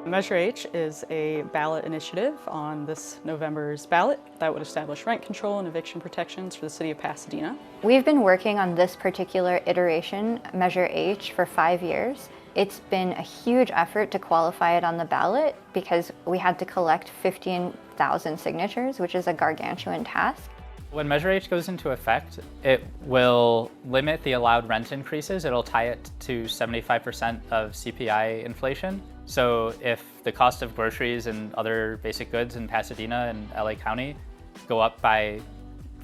Measure H is a ballot initiative on this November's ballot that would establish rent control and eviction protections for the city of Pasadena. We've been working on this particular iteration, Measure H, for 5 years. It's been a huge effort to qualify it on the ballot because we had to collect 15,000 signatures, which is a gargantuan task. When Measure H goes into effect, it will limit the allowed rent increases. It'll tie it to 75% of CPI inflation. So if the cost of groceries and other basic goods in Pasadena and LA County go up by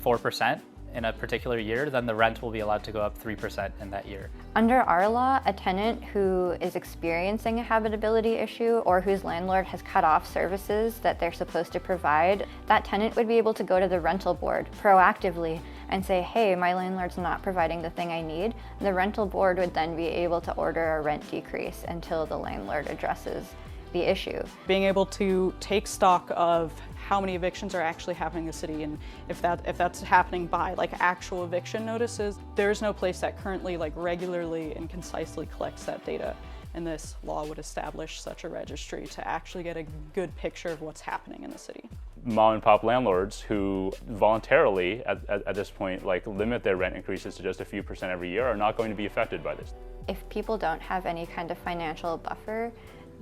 4% in a particular year, then the rent will be allowed to go up 3% in that year. Under our law, a tenant who is experiencing a habitability issue or whose landlord has cut off services that they're supposed to provide, that tenant would be able to go to the rental board proactively and say, hey, my landlord's not providing the thing I need. The rental board would then be able to order a rent decrease until the landlord addresses the issue. Being able to take stock of how many evictions are actually happening in the city, and if that's happening by actual eviction notices, there's no place that currently regularly and concisely collects that data. And this law would establish such a registry to actually get a good picture of what's happening in the city. Mom and pop landlords who voluntarily at this point limit their rent increases to just a few percent every year are not going to be affected by this. If people don't have any kind of financial buffer,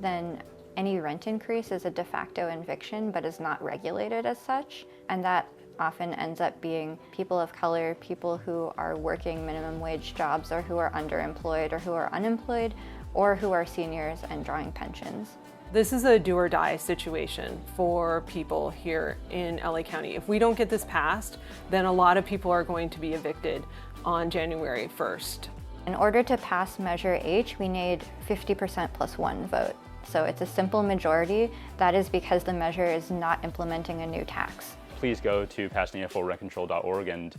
then any rent increase is a de facto eviction but is not regulated as such, and that often ends up being people of color, people who are working minimum wage jobs or who are underemployed or who are unemployed or who are seniors and drawing pensions. This is a do or die situation for people here in LA County. If we don't get this passed, then a lot of people are going to be evicted on January 1st. In order to pass Measure H, we need 50% plus 1 vote. So it's a simple majority. That is because the measure is not implementing a new tax. Please go to PasadenaFullRentControl.org and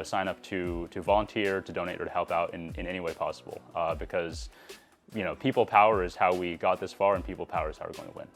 sign up to volunteer, to donate, or to help out in any way possible. Because people power is how we got this far, and people power is how we're going to win.